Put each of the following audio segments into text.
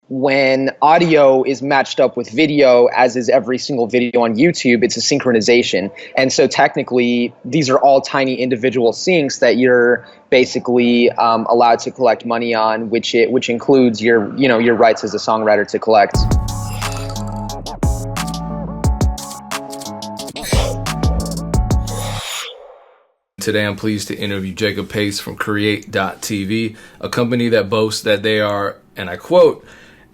When audio is matched up with video, as is every single video on YouTube, it's a synchronization. And so technically, these are all tiny individual syncs that you're basically allowed to collect money on, which includes your rights as a songwriter to collect. Today I'm pleased to interview Jacob Pace from Create.tv, a company that boasts that they are, and I quote,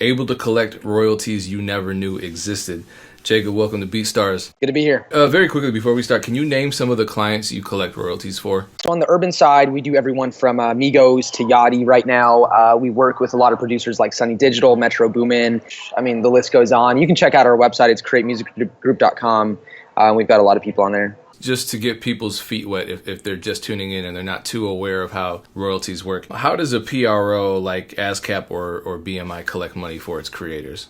able to collect royalties you never knew existed. Jacob, welcome to BeatStars. Good to be here. Very quickly before we start, can you name some of the clients you collect royalties for? So on the urban side, we do everyone from Migos to Yachty right now. We work with a lot of producers like Sunny Digital, Metro Boomin. I mean, the list goes on. You can check out our website. It's createmusicgroup.com. We've got a lot of people on there. Just to get people's feet wet if they're just tuning in and they're not too aware of how royalties work, how does a PRO like ASCAP or BMI collect money for its creators?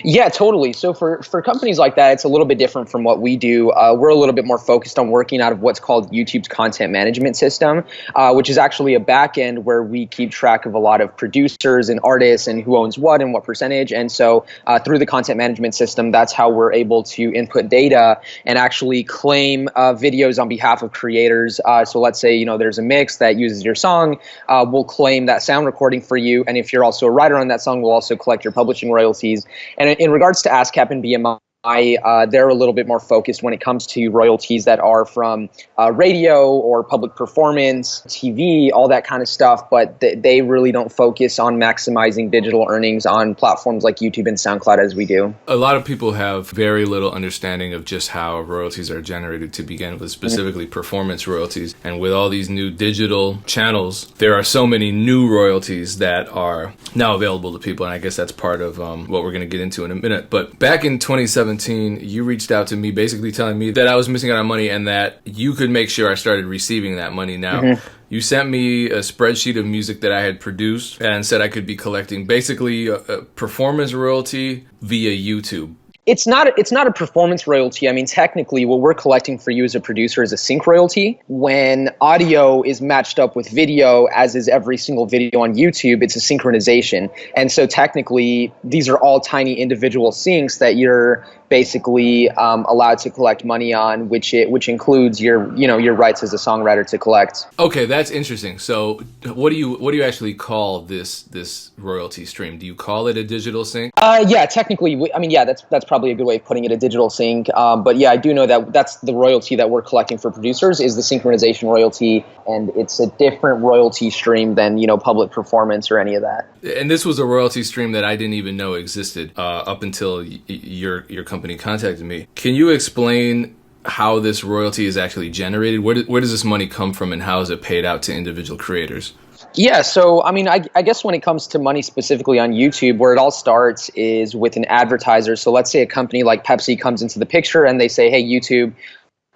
Yeah, totally. So for companies like that, it's a little bit different from what we do. We're a little bit more focused on working out of what's called YouTube's content management system, which is actually a back end where we keep track of a lot of producers and artists and who owns what and what percentage. And so through the content management system, that's how we're able to input data and actually claim videos on behalf of creators. So let's say, there's a mix that uses your song. We'll claim that sound recording for you. And if you're also a writer on that song, we'll also collect your publishing royalties. And in regards to ASCAP and BMI, they're a little bit more focused when it comes to royalties that are from radio or public performance, TV, all that kind of stuff. But they really don't focus on maximizing digital earnings on platforms like YouTube and SoundCloud as we do. A lot of people have very little understanding of just how royalties are generated to begin with, specifically performance royalties. And with all these new digital channels, there are so many new royalties that are now available to people. And I guess that's part of what we're going to get into in a minute. But back in 2017, you reached out to me basically telling me that I was missing out on money and that you could make sure I started receiving that money. Now, you sent me a spreadsheet of music that I had produced and said I could be collecting basically a performance royalty via YouTube. It's not a performance royalty. I mean, technically, what we're collecting for you as a producer is a sync royalty. When audio is matched up with video, as is every single video on YouTube, it's a synchronization. And so technically, these are all tiny individual syncs that you're basically allowed to collect money on, which includes your rights as a songwriter to collect. Okay, that's interesting. So what do you actually call this royalty stream? Do you call it a digital sync? Yeah, technically, that's probably a good way of putting it, a digital sync. But yeah, I do know that that's the royalty that we're collecting for producers is the synchronization royalty, and it's a different royalty stream than public performance or any of that. And this was a royalty stream that I didn't even know existed up until your company contacted me. Can you explain how this royalty is actually generated? Where does this money come from, and how is it paid out to individual creators? Yeah, so I mean, I guess when it comes to money specifically on YouTube, where it all starts is with an advertiser. So let's say a company like Pepsi comes into the picture and they say, hey, YouTube,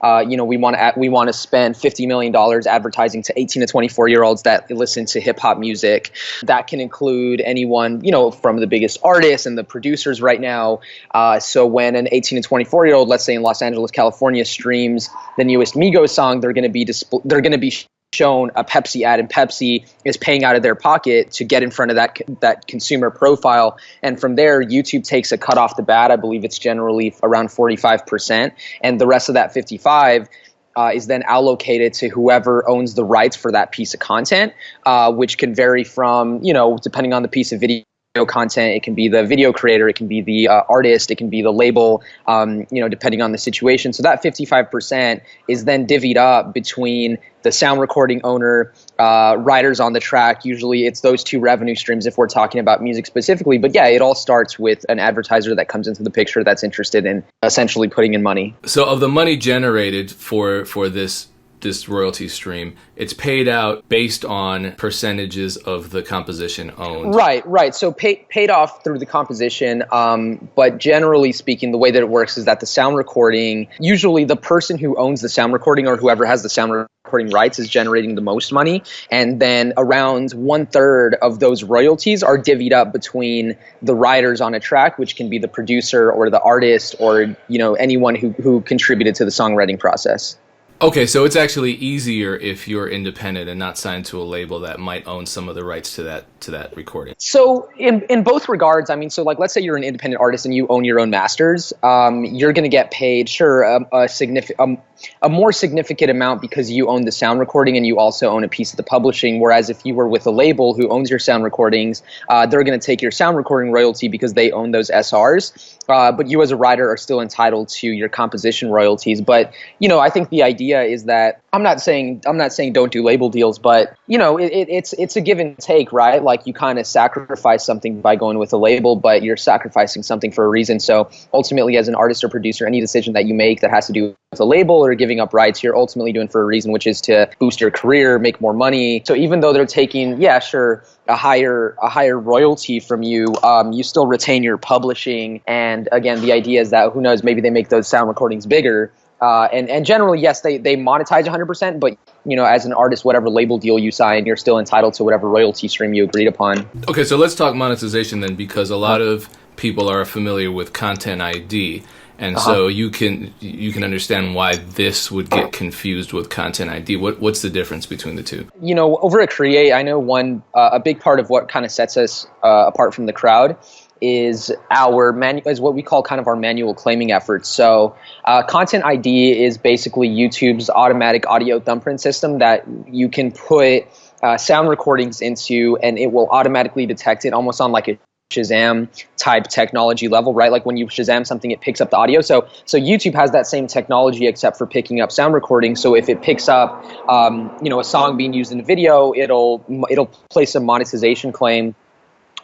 we want to spend $50 million advertising to 18 to 24-year-olds that listen to hip hop music. That can include anyone, from the biggest artists and the producers right now. So when an 18 to 24-year-old, let's say in Los Angeles, California, streams the newest Migos song, they're going to be shown a Pepsi ad, and Pepsi is paying out of their pocket to get in front of that consumer profile. And from there, YouTube takes a cut off the bat. I believe it's generally around 45%. And the rest of that 55 is then allocated to whoever owns the rights for that piece of content, which can vary from, depending on the piece of video content. It can be the video creator, it can be the artist, it can be the label, depending on the situation. So that 55% is then divvied up between the sound recording owner, writers on the track. Usually it's those two revenue streams if we're talking about music specifically. But yeah, it all starts with an advertiser that comes into the picture that's interested in essentially putting in money. So of the money generated for this royalty stream, it's paid out based on percentages of the composition owned. Right. So paid off through the composition. But generally speaking, the way that it works is that the sound recording, usually the person who owns the sound recording or whoever has the sound recording rights is generating the most money. And then around 1/3 of those royalties are divvied up between the writers on a track, which can be the producer or the artist or, anyone who contributed to the songwriting process. Okay, so it's actually easier if you're independent and not signed to a label that might own some of the rights to that recording. So in both regards, I mean, so like let's say you're an independent artist and you own your own masters, you're going to get paid, sure, a more significant amount because you own the sound recording and you also own a piece of the publishing. Whereas if you were with a label who owns your sound recordings, they're going to take your sound recording royalty because they own those SRs. But you as a writer are still entitled to your composition royalties. But I think the idea is that I'm not saying don't do label deals, but it's a give and take, right? Like you kind of sacrifice something by going with a label, but you're sacrificing something for a reason. So ultimately, as an artist or producer, any decision that you make that has to do with a label or giving up rights, you're ultimately doing for a reason, which is to boost your career, make more money. So even though they're taking, yeah, sure, a higher royalty from you, you still retain your publishing. And again, the idea is that who knows, maybe they make those sound recordings bigger. And generally, yes, they monetize 100%, but as an artist, whatever label deal you sign, you're still entitled to whatever royalty stream you agreed upon. Okay, so let's talk monetization then, because a lot of people are familiar with Content ID, and so you can understand why this would get confused with Content ID. What's the difference between the two? Over at Create, I know a big part of what kind of sets us apart from the crowd is is what we call kind of our manual claiming efforts. So Content ID is basically YouTube's automatic audio thumbprint system that you can put sound recordings into, and it will automatically detect it almost on like a Shazam type technology level, right? Like when you Shazam something, it picks up the audio. So YouTube has that same technology except for picking up sound recordings. So if it picks up, a song being used in a video, it'll place a monetization claim.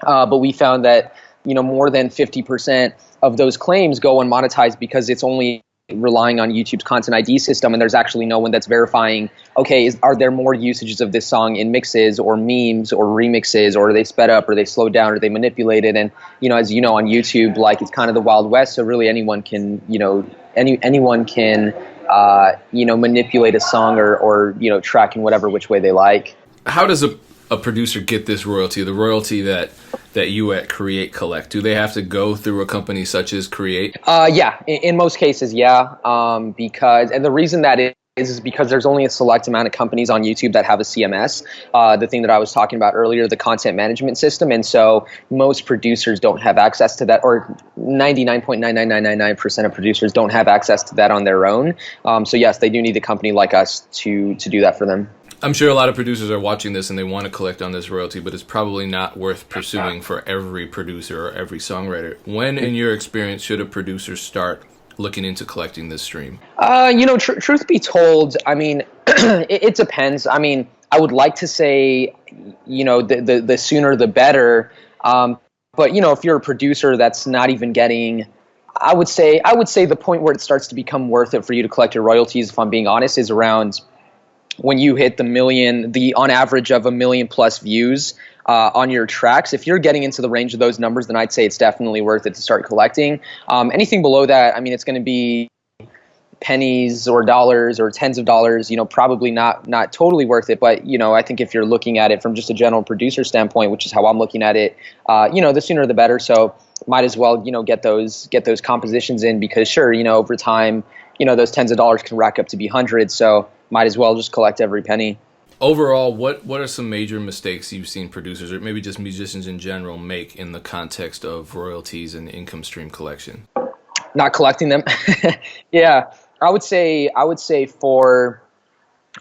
But we found that more than 50% of those claims go unmonetized because it's only relying on YouTube's Content ID system, and there's actually no one that's verifying, okay, are there more usages of this song in mixes or memes or remixes, or are they sped up, or are they slowed down, or are they manipulated? And as you know, on YouTube, like, it's kind of the Wild West, so really anyone can anyone can manipulate a song or track in whatever which way they like. How does a producer get this royalty, the royalty that you at Create collect? Do they have to go through a company such as Create? Yeah, in most cases, yeah. Because the reason that is because there's only a select amount of companies on YouTube that have a CMS, the thing that I was talking about earlier, the content management system. And so most producers don't have access to that, or 99.99999% of producers don't have access to that on their own. So yes, they do need a company like us to do that for them. I'm sure a lot of producers are watching this and they want to collect on this royalty, but it's probably not worth pursuing for every producer or every songwriter. When, in your experience, should a producer start looking into collecting this stream? Truth be told, I mean, it depends. I mean, I would like to say, the sooner the better. But if you're a producer that's not even getting, I would say the point where it starts to become worth it for you to collect your royalties, if I'm being honest, is around when you hit on average of 1 million plus views on your tracks. If you're getting into the range of those numbers, then I'd say it's definitely worth it to start collecting. Anything below that, I mean, it's going to be pennies or dollars or tens of dollars, probably not totally worth it. But, I think if you're looking at it from just a general producer standpoint, which is how I'm looking at it, the sooner the better. So might as well, get those compositions in, because sure, over time, those tens of dollars can rack up to be hundreds. So might as well just collect every penny. Overall, what are some major mistakes you've seen producers, or maybe just musicians in general, make in the context of royalties and income stream collection? Not collecting them. Yeah, I would say for,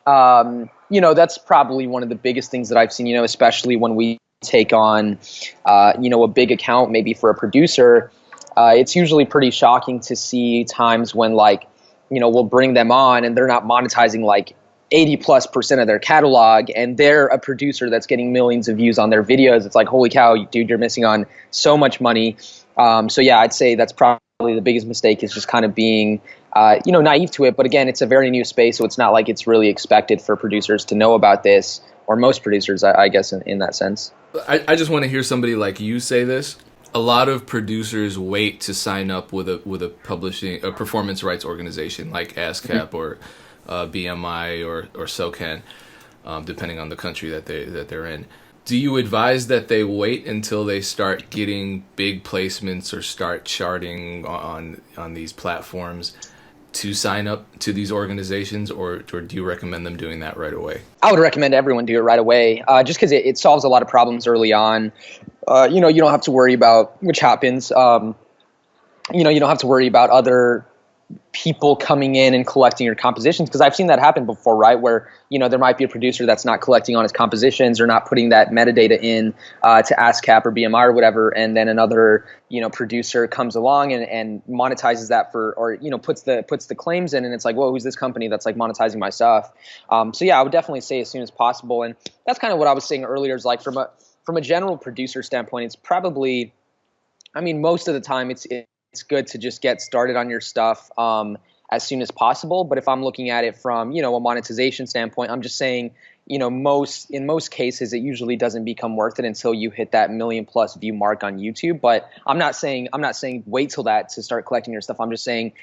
that's probably one of the biggest things that I've seen, especially when we take on, a big account, maybe for a producer. It's usually pretty shocking to see times when, like, we'll bring them on and they're not monetizing like 80+% of their catalog, and they're a producer that's getting millions of views on their videos. It's like, holy cow, dude, you're missing on so much money. So yeah, I'd say that's probably the biggest mistake, is just kind of being, naive to it. But again, it's a very new space, so it's not like it's really expected for producers to know about this, or most producers, I guess, in that sense. I just want to hear somebody like you say this. A lot of producers wait to sign up with a performance rights organization like ASCAP or BMI or SOCAN, depending on the country that they're in. Do you advise that they wait until they start getting big placements or start charting on these platforms to sign up to these organizations, or do you recommend them doing that right away? I would recommend everyone do it right away, just because it solves a lot of problems early on. You don't have to worry about, which happens, you don't have to worry about other people coming in and collecting your compositions, because I've seen that happen before, right? Where, there might be a producer that's not collecting on his compositions or not putting that metadata in to ASCAP or BMI or whatever, and then another, producer comes along and monetizes that or puts the claims in, and it's like, whoa, who's this company that's like monetizing my stuff? So yeah, I would definitely say as soon as possible. And that's kind of what I was saying earlier, is like from a general producer standpoint, it's probably, most of the time it's good to just get started on your stuff as soon as possible. But if I'm looking at it from, a monetization standpoint, I'm just saying, in most cases, it usually doesn't become worth it until you hit that 1 million+ view mark on YouTube. But I'm not saying wait till that to start collecting your stuff. I'm just saying,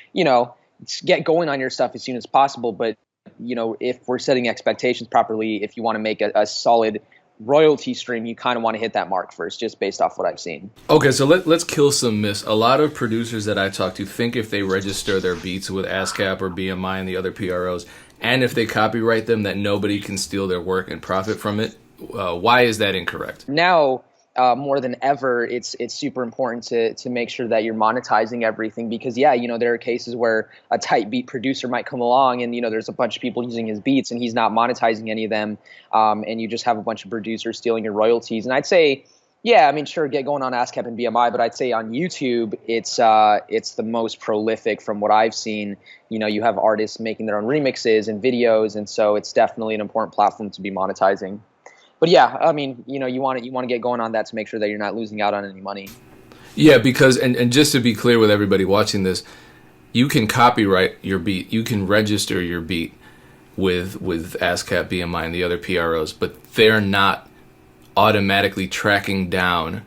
get going on your stuff as soon as possible. But, if we're setting expectations properly, if you want to make a solid royalty stream, you kind of want to hit that mark first, just based off what I've seen. Okay, so let's kill some myths. A lot of producers that I talk to think if they register their beats with ASCAP or BMI and the other PROs, and if they copyright them, that nobody can steal their work and profit from it. Why is that incorrect? Now, more than ever, it's super important to make sure that you're monetizing everything, because there are cases where a tight beat producer might come along and there's a bunch of people using his beats and he's not monetizing any of them, and you just have a bunch of producers stealing your royalties. And I'd say, sure, get going on ASCAP and BMI, but I'd say on YouTube it's the most prolific from what I've seen. You have artists making their own remixes and videos, and so it's definitely an important platform to be monetizing. But yeah, you want to get going on that to make sure that you're not losing out on any money. Yeah, because and just to be clear with everybody watching this, you can copyright your beat, you can register your beat with ASCAP, BMI, and the other PROs, but they're not automatically tracking down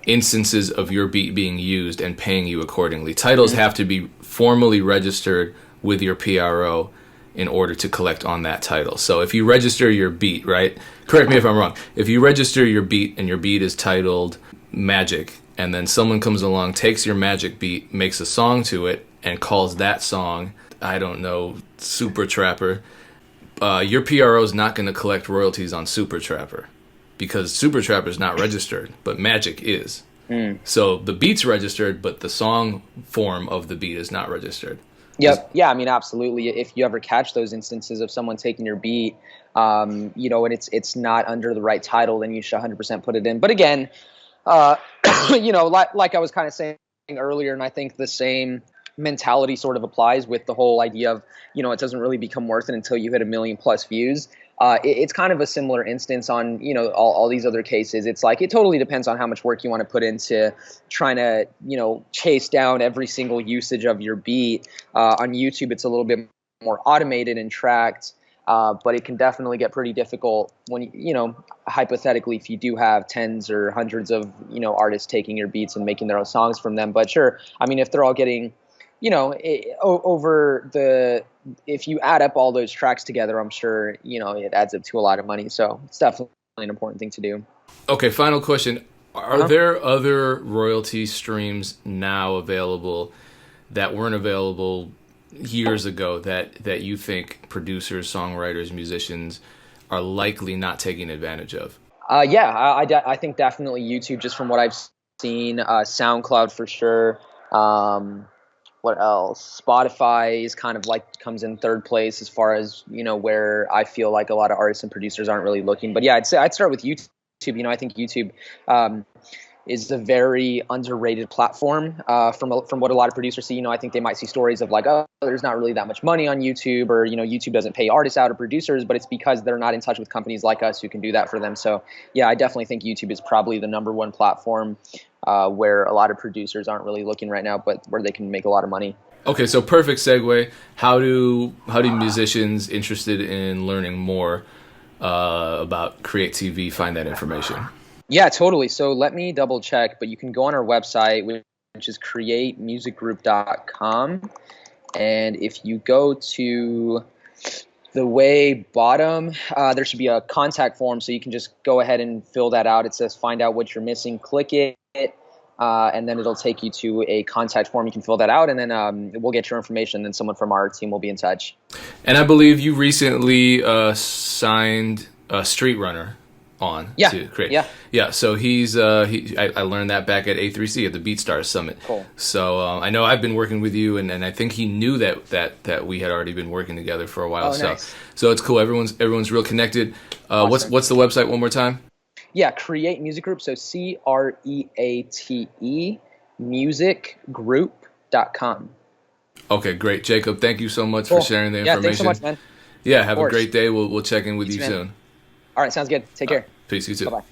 instances of your beat being used and paying you accordingly. Titles have to be formally registered with your PRO in order to collect on that title. So if you register your beat, right? Correct me if I'm wrong. If you register your beat and your beat is titled Magic, and then someone comes along, takes your Magic beat, makes a song to it, and calls that song, I don't know, Super Trapper, your PRO is not going to collect royalties on Super Trapper because Super Trapper is not registered, but Magic is. So the beat's registered, but the song form of the beat is not registered. Yep. Yeah, absolutely. If you ever catch those instances of someone taking your beat, and it's not under the right title, then you should 100% put it in. But again, like I was kind of saying earlier, and I think the same mentality sort of applies with the whole idea of, it doesn't really become worth it until you hit 1 million+ views. It's kind of a similar instance on, all these other cases. It's like, it totally depends on how much work you want to put into trying to, chase down every single usage of your beat. On YouTube, it's a little bit more automated and tracked, but it can definitely get pretty difficult when, hypothetically, if you do have tens or hundreds of, artists taking your beats and making their own songs from them. But sure, if they're all getting, if you add up all those tracks together, I'm sure, it adds up to a lot of money. So it's definitely an important thing to do. Okay, final question. Are there other royalty streams now available that weren't available years ago that you think producers, songwriters, musicians are likely not taking advantage of? I think definitely YouTube, just from what I've seen. SoundCloud for sure. What else? Spotify is kind of like comes in third place as far as, where I feel like a lot of artists and producers aren't really looking. But yeah, I'd start with YouTube. I think YouTube is a very underrated platform from what a lot of producers see. I think they might see stories of like, oh, there's not really that much money on YouTube, or, YouTube doesn't pay artists out or producers, but it's because they're not in touch with companies like us who can do that for them. So yeah, I definitely think YouTube is probably the number one platform where a lot of producers aren't really looking right now, but where they can make a lot of money. Okay, so perfect segue. How do musicians interested in learning more about Create TV find that information? Yeah, totally. So let me double check, but you can go on our website, which is createmusicgroup.com. And if you go to the way bottom, there should be a contact form, so you can just go ahead and fill that out. It says find out what you're missing. Click it. and then it'll take you to a contact form. You can fill that out, and then we'll get your information. Then someone from our team will be in touch. And I believe you recently signed a Street Runner on to create. Yeah. So I learned that back at A3C at the BeatStars Summit. Cool. So I know I've been working with you, and I think he knew that we had already been working together for a while. Oh, nice. So it's cool. Everyone's real connected. Awesome. What's the website one more time? Yeah, Create Music Group. So CREATE musicgroup.com. Okay, great, Jacob. Thank you so much for sharing the information. Yeah, thanks so much, man. Yeah, have a great day. We'll check in with you man. soon. All right, sounds good. Take care. Peace. You too. Bye-bye.